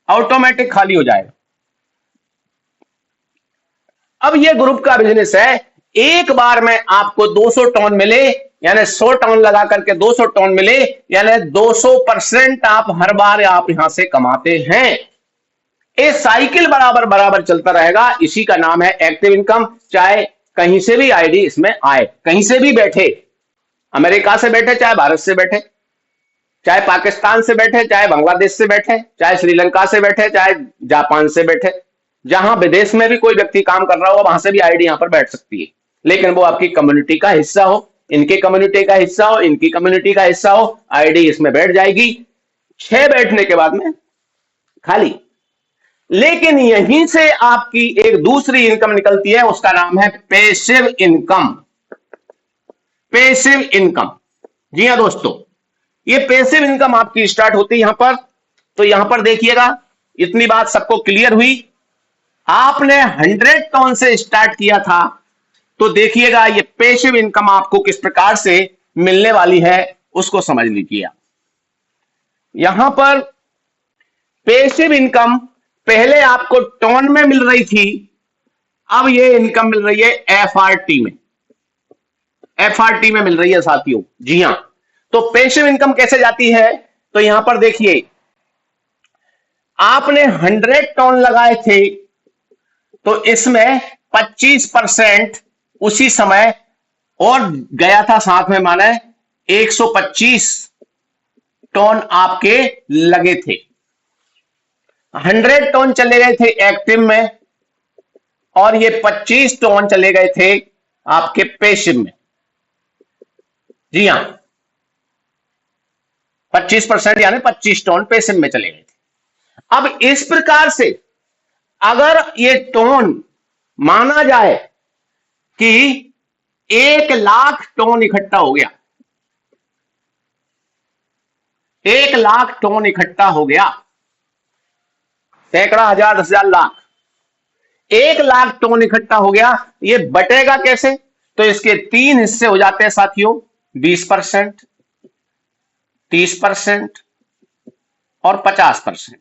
ऑटोमेटिक खाली हो जाएगा। अब ये ग्रुप का बिजनेस है, एक बार में आपको 200 टन मिले, यानी 100 टन लगा करके 200 टन मिले, यानी 200% आप हर बार आप यहां से कमाते हैं। ये साइकिल बराबर बराबर चलता रहेगा, इसी का नाम है एक्टिव इनकम। चाहे कहीं से भी आईडी इसमें आए, कहीं से भी बैठे, अमेरिका से बैठे, चाहे भारत से बैठे, चाहे पाकिस्तान से बैठे, चाहे बांग्लादेश से बैठे, चाहे श्रीलंका से बैठे, चाहे जापान से बैठे, जहां विदेश में भी कोई व्यक्ति काम कर रहा हो वहां से भी आईडी यहां पर बैठ सकती है, लेकिन वो आपकी कम्युनिटी का हिस्सा हो, इनके कम्युनिटी का हिस्सा हो, इनकी कम्युनिटी का हिस्सा हो, आईडी इसमें बैठ जाएगी। 6 बैठने के बाद में खाली। लेकिन यहीं से आपकी एक दूसरी इनकम निकलती है, उसका नाम है पैसिव इनकम। पैसिव इनकम, जी हां दोस्तों, ये पैसिव इनकम आपकी स्टार्ट होती है यहां पर। तो यहां पर देखिएगा, इतनी बात सबको क्लियर हुई। आपने 100 टन से स्टार्ट किया था, तो देखिएगा ये पैसिव इनकम आपको किस प्रकार से मिलने वाली है, उसको समझ लीजिए। यहां पर पैसिव इनकम पहले आपको टन में मिल रही थी, अब ये इनकम मिल रही है एफआरटी में। एफआरटी में मिल रही है साथियों, जी हां। तो पैसिव इनकम कैसे जाती है, तो यहां पर देखिए, आपने 100 टन लगाए थे, तो इसमें 25% उसी समय और गया था साथ में, माने 125 टन आपके लगे थे। 100 टन चले गए थे एक्टिव में, और ये 25 टन चले गए थे आपके पैसिव में। जी हां, 25% यानी 25 टन पैसिव में चले गए थे। अब इस प्रकार से अगर ये टन माना जाए कि 1,00,000 टन इकट्ठा हो गया, 1,00,000 टन इकट्ठा हो गया, सैकड़ा, हजार, 10,000, लाख, 1,00,000 टन इकट्ठा हो गया, ये बटेगा कैसे? तो इसके 3 हिस्से हो जाते हैं साथियों, 20%, 30% और 50%।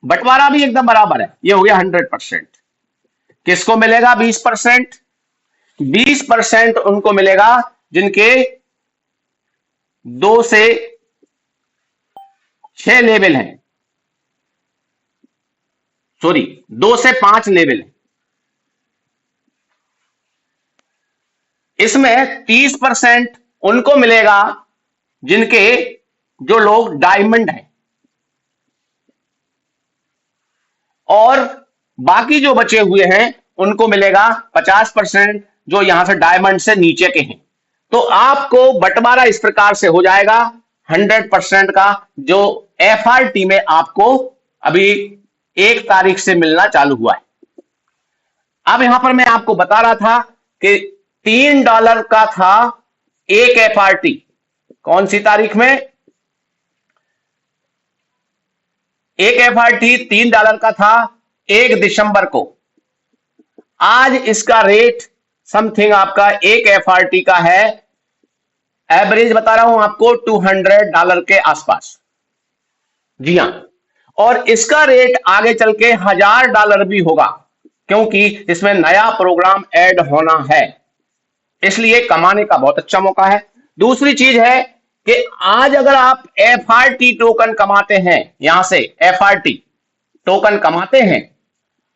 बंटवारा भी एकदम बराबर है, ये हो गया 100%। किसको मिलेगा 20%? 20% उनको मिलेगा जिनके 2 से 6 लेवल हैं, सॉरी 2 से 5 लेवल है। इसमें 30% उनको मिलेगा जिनके, जो लोग डायमंड हैं, और बाकी जो बचे हुए हैं उनको मिलेगा 50%, जो यहां से डायमंड से नीचे के हैं। तो आपको बंटवारा इस प्रकार से हो जाएगा 100% का, जो एफआरटी में आपको अभी 1 तारीख से मिलना चालू हुआ है। अब यहां पर मैं आपको बता रहा था कि $3 का था एक एफआरटी। कौन सी तारीख में? एक एफआरटी $3 का था 1 दिसंबर को। आज इसका रेट समथिंग आपका एक एफआरटी का है, एवरेज बता रहा हूं आपको, $200 के आसपास। जी हां, और इसका रेट आगे चल के $1000 भी होगा, क्योंकि इसमें नया प्रोग्राम ऐड होना है, इसलिए कमाने का बहुत अच्छा मौका है। दूसरी चीज है कि आज अगर आप एफआरटी टोकन कमाते हैं, यहां से एफआरटी टोकन कमाते हैं,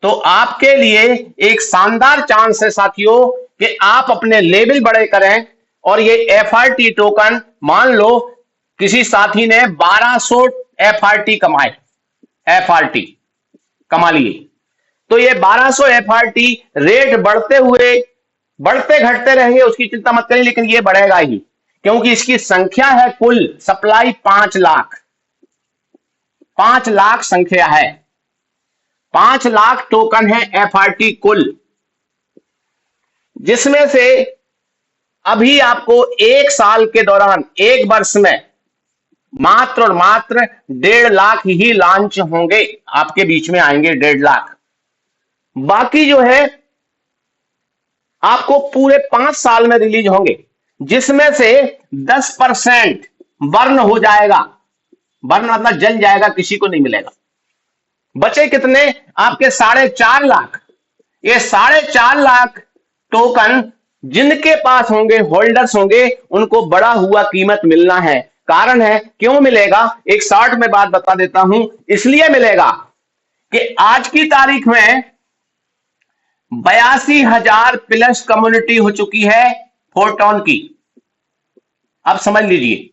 तो आपके लिए एक शानदार चांस है साथियों कि आप अपने लेवल बड़े करें। और ये एफआरटी टोकन, मान लो किसी साथी ने 1200 एफआरटी कमाए, एफआरटी कमा लिए, तो ये 1200 एफआरटी रेट बढ़ते घटते रहेंगे, उसकी चिंता मत करें, लेकिन ये बढ़ेगा ही, क्योंकि इसकी संख्या है कुल सप्लाई 5 लाख। 5 लाख संख्या है, 5 लाख टोकन है एफआरटी कुल, जिसमें से अभी आपको 1 साल के दौरान, 1 वर्ष में मात्र और मात्र 1.5 लाख ही लॉन्च होंगे, आपके बीच में आएंगे 1.5 लाख। बाकी जो है आपको पूरे 5 साल में रिलीज होंगे, जिसमें से 10% बर्न हो जाएगा। बर्न मतलब जल जाएगा, किसी को नहीं मिलेगा। बचे कितने? आपके 4.5 लाख। ये 4.5 लाख टोकन जिनके पास होंगे, होल्डर्स होंगे, उनको बढ़ा हुआ कीमत मिलना है। कारण है क्यों मिलेगा, एक शॉर्ट में बात बता देता हूं। इसलिए मिलेगा कि आज की तारीख में 82,000 प्लस कम्युनिटी हो चुकी है फोरट्रॉन की। अब समझ लीजिए,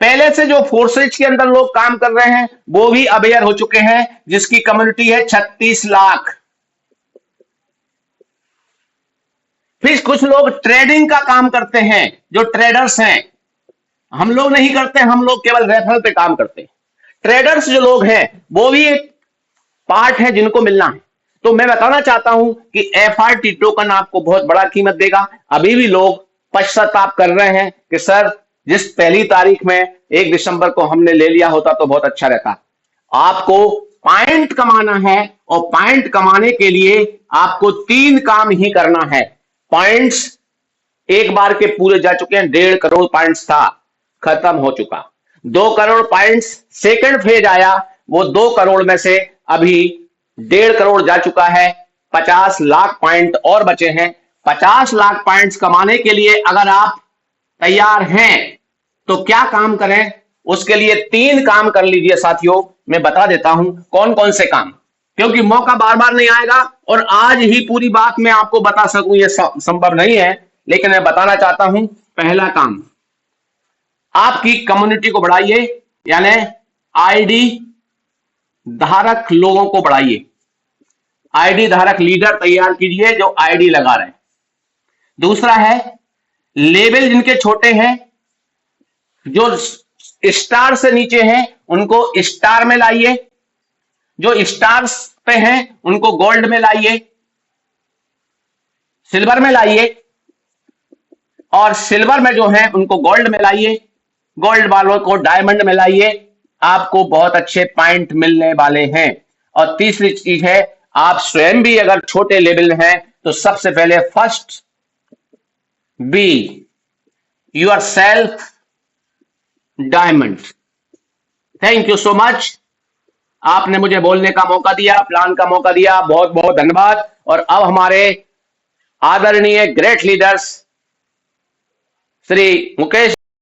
पहले से जो फोर्सेज के अंदर लोग काम कर रहे हैं वो भी अवेयर हो चुके हैं, जिसकी कम्युनिटी है 36 लाख। फिर कुछ लोग ट्रेडिंग का काम करते हैं, जो ट्रेडर्स हैं। हम लोग नहीं करते, हम लोग केवल रेफरल पे काम करते हैं। ट्रेडर्स जो लोग हैं वो भी एक पार्ट है जिनको मिलना है। तो मैं बताना चाहता हूं कि एफआरटी टोकन आपको बहुत बड़ा कीमत देगा। अभी भी लोग पश्चाताप कर रहे हैं कि सर, जिस पहली तारीख में 1 दिसंबर को हमने ले लिया होता तो बहुत अच्छा रहता। आपको पॉइंट कमाना है, और पॉइंट कमाने के लिए आपको 3 काम ही करना है। पॉइंट्स एक बार के पूरे जा चुके हैं, 1.5 करोड़ पॉइंट्स था, खत्म हो चुका। 2 करोड़ पॉइंट्स सेकंड फेज आया, वो 2 करोड़ में से अभी 1.5 करोड़ जा चुका है। 50 लाख पॉइंट और बचे हैं। 50 लाख पॉइंट्स कमाने के लिए अगर आप तैयार हैं तो क्या काम करें? उसके लिए 3 काम कर लीजिए साथियों। मैं बता देता हूं कौन कौन से काम, क्योंकि मौका बार बार नहीं आएगा और आज ही पूरी बात मैं आपको बता सकूं यह संभव नहीं है, लेकिन मैं बताना चाहता हूं। पहला काम, आपकी कम्युनिटी को बढ़ाइए, यानी आईडी धारक लोगों को बढ़ाइए। आईडी धारक लीडर तैयार कीजिए जो आईडी लगा रहे हैं। दूसरा है, लेवल जिनके छोटे हैं, जो स्टार से नीचे हैं, उनको स्टार में लाइए। जो स्टार्स पे हैं उनको गोल्ड में लाइए, सिल्वर में लाइए, और सिल्वर में जो है उनको गोल्ड में लाइए। गोल्ड वालों को डायमंड में लाइए। आपको बहुत अच्छे पॉइंट मिलने वाले हैं। और तीसरी चीज है, आप स्वयं भी अगर छोटे लेवल हैं तो सबसे पहले first be your self diamond. Thank you so much. आपने मुझे बोलने का मौका दिया, प्लान का मौका दिया, बहुत बहुत धन्यवाद। और अब हमारे आदरणीय ग्रेट लीडर्स श्री मुकेश